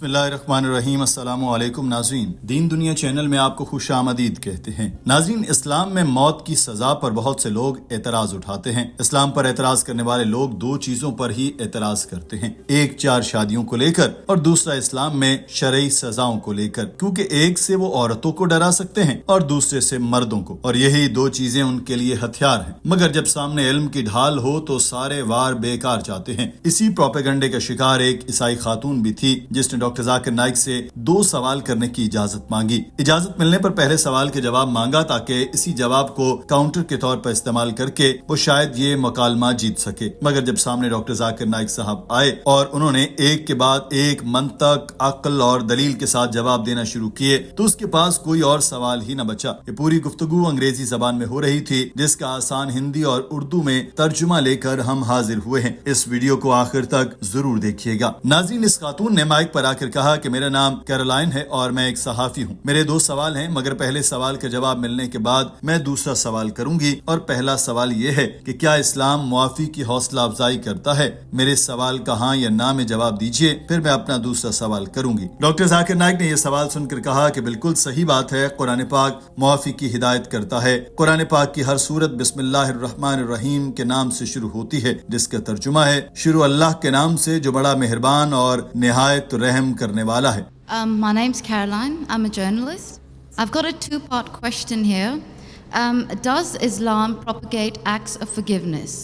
बिस्मिल्लाहिर्रहमानिर्रहीम। अस्सलामु अलैकुम नाज़रीन, दीन दुनिया चैनल में आपको खुश आमदीद कहते हैं। नाज़रीन, इस्लाम में मौत की सजा पर बहुत से लोग एतराज उठाते हैं। इस्लाम पर एतराज करने वाले लोग दो चीजों पर ही एतराज करते हैं, एक 4 शादियों को लेकर और दूसरा इस्लाम में शरई सजाओं को लेकर, क्योंकि एक से वो औरतों को डरा सकते हैं और दूसरे से मर्दों को, और यही दो चीजें उनके लिए हथियार हैं। मगर जब सामने इल्म की ढाल हो तो सारे वार बेकार जाते हैं। इसी प्रोपेगेंडे का शिकार एक ईसाई खातून भी थी जिसने डॉक्टर जाकिर नाइक से 2 सवाल करने की इजाजत मांगी। इजाजत मिलने पर पहले सवाल के जवाब मांगा ताकि इसी जवाब को काउंटर के तौर पर इस्तेमाल करके वो शायद ये मुकालमा जीत सके। मगर जब सामने डॉक्टर जाकिर नाइक साहब आए और उन्होंने एक के बाद एक मंतक, अक्ल और दलील के साथ जवाब देना शुरू किए तो उसके पास कोई और सवाल ही न बचा। ये पूरी गुफ्तगू अंग्रेजी जबान में हो रही थी जिसका आसान हिंदी और उर्दू में तर्जुमा लेकर हम हाजिर हुए हैं। इस वीडियो को आखिर तक जरूर देखिएगा। नाज़रीन, इस खातून ने माइक पर आकर कहा कि मेरा नाम कैरोलाइन है और मैं एक सहाफी हूँ। मेरे 2 सवाल हैं, मगर पहले सवाल का जवाब मिलने के बाद मैं दूसरा सवाल करूंगी। और पहला सवाल ये है कि क्या इस्लाम मुआफी की हौसला अफजाई करता है? मेरे सवाल का हाँ या ना में जवाब दीजिए, फिर मैं अपना दूसरा सवाल करूंगी। डॉक्टर जाकिर नाइक ने यह सवाल सुनकर कहा कि बिल्कुल सही बात है, कुरान पाक मुआफी की हिदायत करता है। कुरान पाक की हर सूरत बिस्मिल्लाहिर्रहमानिर्रहीम के नाम से शुरू होती है, जिसका तर्जुमा है शुरू अल्लाह के नाम से जो बड़ा मेहरबान और निहायत रहम करने वाला है। My name's Caroline. I'm a journalist. I've got a 2-part question here. Does Islam propagate acts of forgiveness?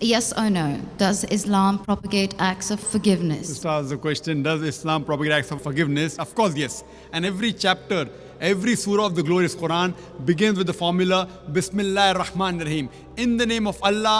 Yes or no? Does Islam propagate acts of forgiveness? Ustaz, the question, does Islam propagate acts of forgiveness? Of course, yes. And every chapter, every surah of the glorious Quran begins with the formula Bismillahir Rahmanir Rahim. In the name of Allah,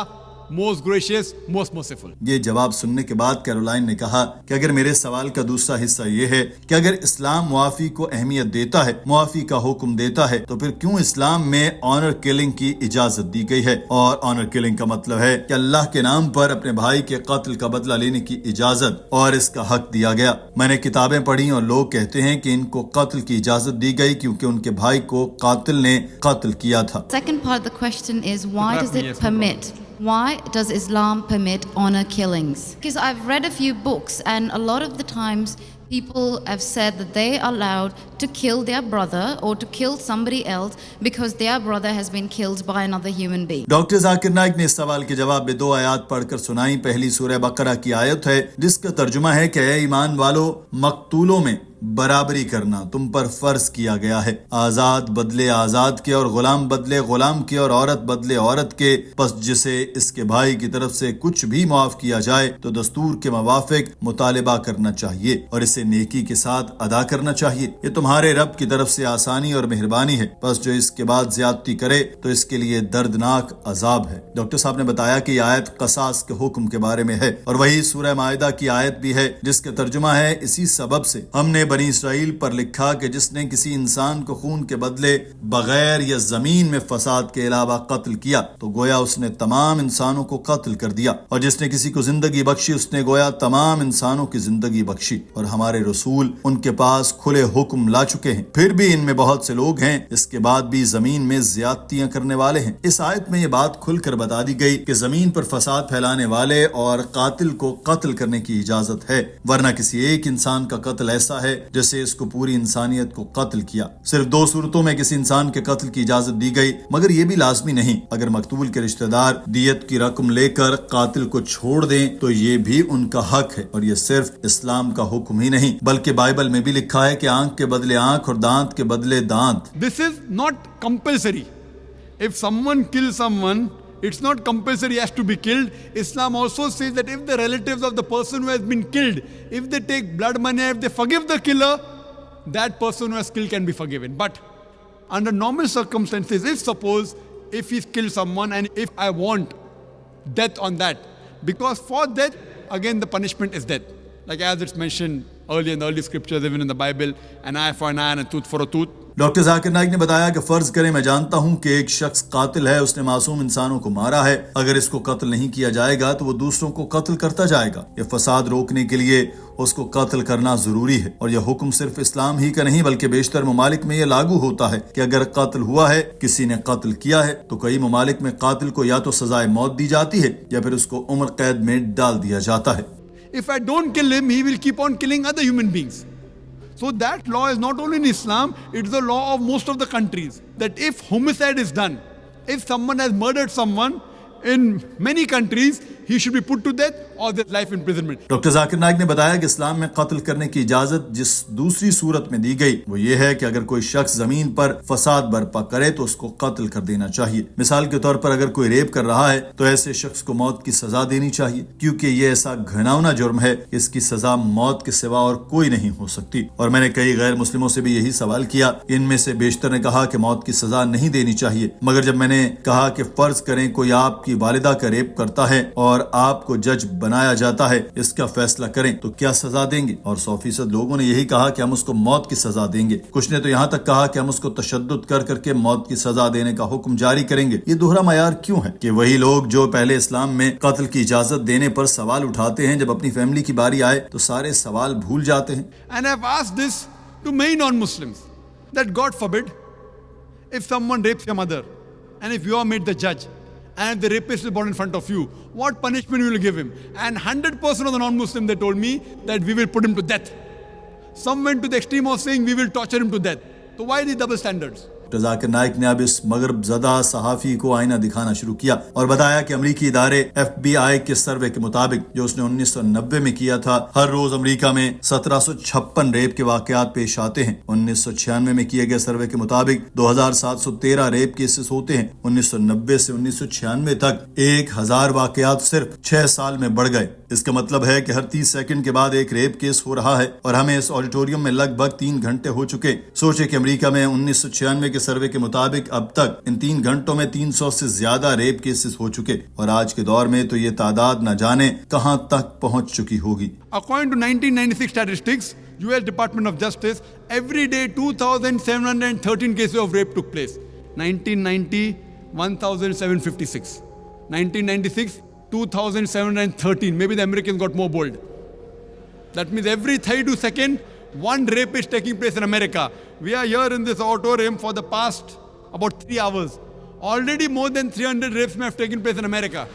most gracious, most merciful. ये जवाब सुनने के बाद Caroline ने कहा कि अगर मेरे सवाल का दूसरा हिस्सा ये है कि अगर इस्लाम मुआफी को अहमियत देता है, मुआफी का हुक्म देता है, तो फिर क्यों इस्लाम में ऑनर किलिंग की इजाजत दी गई है? और ऑनर किलिंग का मतलब है कि अल्लाह के नाम पर अपने भाई के कत्ल का बदला लेने की इजाजत और इसका हक दिया गया। मैंने किताबें पढ़ी और लोग कहते हैं कि इनको कत्ल की इजाजत दी गई क्योंकि उनके भाई को कातिल ने कत्ल किया था। Second part of the question is why does it permit? Why does Islam permit honor killings? Because I've read a few books and a lot of the times people have said that they are allowed to kill their brother or to kill somebody else because their brother has been killed by another human being. Doctor Zakir Naik ने इस सवाल के जवाब में 2 आयत पढ़कर सुनाई। पहली सूरह बकरा की आयत है जिसका तर्जुमा है कि ऐ ईमान वालों, मकतूलों में बराबरी करना तुम पर फर्ज किया गया है। आजाद बदले आजाद के और गुलाम बदले गुलाम के और औरत बदले औरत के। बस जिसे इसके भाई की तरफ से कुछ भी माफ किया जाए तो दस्तूर के मुवाफिक मुतालिबा करना चाहिए और इसे नेकी के साथ अदा करना चाहिए। ये तुम्हारे रब की तरफ से आसानी और मेहरबानी है। बस जो इसके बाद ज्यादती करे तो इसके लिए दर्दनाक अजाब है। डॉक्टर साहब ने बताया कि आयत कसास के हुक्म के बारे में है और वही सूरह माइदा की आयत भी है जिसका तर्जुमा है इसी सबब से हमने बनी इसराइल पर लिखा कि जिसने किसी इंसान को खून के बदले बगैर या जमीन में फसाद के अलावा कत्ल किया तो गोया उसने तमाम इंसानों को कत्ल कर दिया, और जिसने किसी को जिंदगी बख्शी उसने गोया तमाम इंसानों की जिंदगी बख्शी। और हमारे रसूल उनके पास खुले हुक्म ला चुके हैं, फिर भी इनमें बहुत से लोग हैं इसके बाद भी जमीन में ज्यादतियां करने वाले हैं। इस आयत में ये बात खुलकर बता दी गई कि जमीन पर फसाद फैलाने वाले और कातिल को कत्ल करने की इजाजत है, वरना किसी एक इंसान का कत्ल ऐसा है जैसे इसको पूरी इंसानियत को कत्ल किया। सिर्फ 2 सूरतों में किसी इंसान के कत्ल की इजाजत दी गई, मगर ये भी लाजमी नहीं। अगर मकतूल के रिश्तेदार दियत की रकम लेकर कातिल को छोड़ दें तो ये भी उनका हक है। और ये सिर्फ इस्लाम का हुक्म ही नहीं बल्कि बाइबल में भी लिखा है कि आंख के बदले आंख और दांत के बदले दांत। This is not compulsory. If someone kills someone, it's not compulsory he has to be killed. Islam also says that if the relatives of the person who has been killed, if they take blood money, if they forgive the killer, that person who has killed can be forgiven. But under normal circumstances, if he's killed someone and if I want death on that, because for death, again the punishment is death. Like as it's mentioned earlier in the early scriptures, even in the Bible, an eye for an eye and a tooth for a tooth. Doctor Zakir Naik ने बताया कि फर्ज करें मैं जानता हूं कि एक शख्स कातिल है, उसने मासूम इंसानों को मारा है। अगर इसको कत्ल नहीं किया जाएगा तो वो दूसरों को कत्ल करता जाएगा। ये फसाद रोकने के लिए उसको कत्ल करना जरूरी है। और यह हुक्म सिर्फ इस्लाम ही का नहीं बल्कि बेशतर ममालिक में यह लागू होता है कि अगर कत्ल हुआ है, किसी ने कत्ल किया है, तो कई ममालिक में कातिल को या तो सजाए मौत दी जाती है या फिर उसको उम्र कैद में डाल दिया जाता है। If I don't kill him, he will keep on killing other human beings. So that law is not only in Islam, it's the law of most of the countries. That if homicide is done, if someone has murdered someone, in many countries, he should be put to death or there's life imprisonment. Doctor Zakir Naik ने बताया कि इस्लाम में कत्ल करने की इजाजत जिस दूसरी सूरत में दी गई वो ये है कि अगर कोई शख्स जमीन पर फसाद बर्पा करे तो उसको कत्ल कर देना चाहिए। मिसाल के तौर पर अगर कोई रेप कर रहा है तो ऐसे शख्स को मौत की सजा देनी चाहिए, क्योंकि ये ऐसा घिनौना जुर्म है, इसकी सजा मौत के सिवा और कोई नहीं हो सकती। और मैंने कई गैर मुस्लिमों से भी यही सवाल किया, इनमें से बेशतर ने कहा कि मौत की सजा नहीं देनी चाहिए। मगर जब मैंने कहा कि फर्ज करें कोई आपकी वालिदा का रेप करता है और आपको जज बनाया जाता है, इसका फैसला करें तो क्या सजा देंगे? और 100% लोगों ने यही कहा कि हम उसको मौत की सजा देंगे। कुछ ने तो यहाँ तक कहा कि हम उसको तशद्दुद कर करके मौत की सजा देने का हुक्म जारी करेंगे। ये दोहरा मयार क्यों है कि वही लोग जो पहले इस्लाम में कत्ल की इजाजत देने पर सवाल उठाते हैं, जब अपनी फैमिली की बारी आए तो सारे सवाल भूल जाते हैं। And I've asked this to many non-Muslims, that God forbid, if someone rapes your mother, and if you are made the judge, and the rapist is brought in front of you, what punishment will you give him? And 100% of the non-Muslims, they told me that we will put him to death. Some went to the extreme of saying we will torture him to death. So why these double standards? Doctor Zakir Naik ने अब इस मगरब ज़दा सहाफ़ी को आईना दिखाना शुरू किया और बताया कि अमरीकी इदारे FBI के सर्वे के मुताबिक जो उसने 1990 में किया था, हर रोज अमरीका में 1756 रेप के वाकयात पेश आते हैं। 1996 में किए गए सर्वे के मुताबिक 2713 रेप केसेस होते हैं। 1990 से 1996 तक 1000 वाकयात सिर्फ 6 साल में बढ़ गए। इसका मतलब है कि हर 30 सेकंड के बाद एक रेप केस हो रहा है और हमें इस ऑडिटोरियम में लगभग 3 घंटे हो चुके। सोचे कि अमेरिका में 1996 के सर्वे के मुताबिक अब तक इन 3 घंटों में 300 से ज्यादा रेप केसेस हो चुके और आज के दौर में तो ये तादाद न जाने कहां तक पहुंच चुकी होगी। According to 1996 statistics, US Department of Justice, every day 2,713 cases of rape took place. 1990, 1,756. 1996, 2,713. Maybe the Americans got more bold. That means every 32 seconds, one rape is taking place in America. We are here in this auditorium for the past about 3 hours. Already more than 300 rapes may have taken place in America.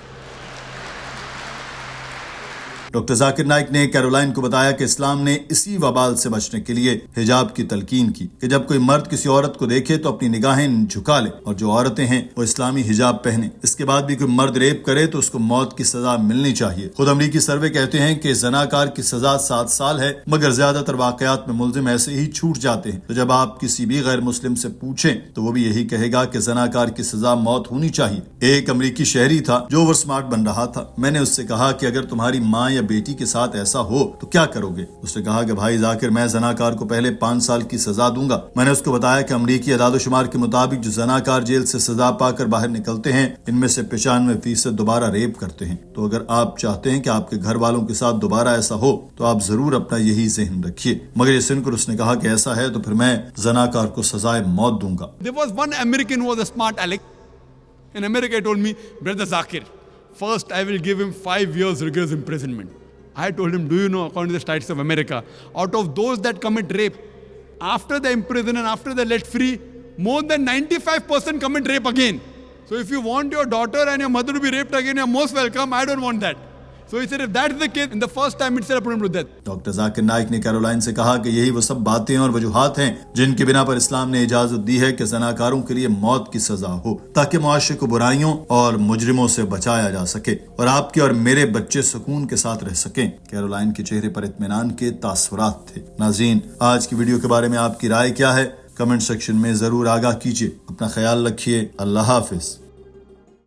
Doctor Zakir Naik ने Caroline को बताया कि इस्लाम ने इसी वबाल से बचने के लिए हिजाब की तलकीन की कि जब कोई मर्द किसी औरत को देखे तो अपनी निगाहें झुका ले और जो औरतें हैं वो इस्लामी हिजाब पहने। इसके बाद भी कोई मर्द रेप करे तो उसको मौत की सजा मिलनी चाहिए। खुद अमरीकी सर्वे कहते हैं कि जनाकार की सजा 7 साल है, मगर ज्यादातर वाकयात में मुल्जिम ऐसे ही छूट जाते हैं। तो जब आप किसी भी गैर मुस्लिम से पूछें तो वो भी यही कहेगा कि जनाकार की सजा मौत होनी चाहिए। एक अमरीकी शहरी था जो ओवर स्मार्ट बन रहा था। मैंने उससे कहा कि अगर तुम्हारी माँ बेटी के साथ ऐसा हो तो क्या करोगे? उसने कहा कि भाई जाकिर, मैं जनाकार को पहले 5 साल की सजा दूंगा। मैंने उसको बताया कि अमरीकी अदाद-ओ-शुमार के मुताबिक जो जनाकार जेल से सजा पाकर बाहर निकलते हैं, इनमें से 95% दोबारा रेप करते हैं। तो अगर आप चाहते हैं कि आपके घर वालों के साथ दोबारा ऐसा हो तो आप जरूर अपना यही जहन रखिए। मगर ये सुनकर उसने कहा कि ऐसा है तो फिर मैं जनाकार को सजाए मौत दूंगा। There was one American who was a smart aleck. In America, he told me, brother Zakir, first I will give him 5 years rigorous imprisonment. I told him, do you know, according to the statistics of America, out of those that commit rape, after they imprison and after they're let free, more than 95% commit rape again. So if you want your daughter and your mother to be raped again, you're most welcome. I don't want that. So he said, if that's the case, in the first time itself, I put him to death. Doctor Zakir Naik ने Caroline से कहा कि यही वो सब बातें और वजूहात हैं जिनकी बिना पर इस्लाम ने इजाजत दी है कि जनाकारों के लिए मौत की सजा हो, ताकि मुआशरे को बुराइयों और मुजरिमों से बचाया जा सके और आपके और मेरे बच्चे सुकून के साथ रह सकें। कैरोलाइन के चेहरे पर इत्मीनान के तासुरात थे। नाज़रीन, आज की वीडियो के बारे में आपकी राय क्या है? कमेंट सेक्शन में जरूर आगाह कीजिए। अपना ख्याल रखिए। अल्लाह हाफिज।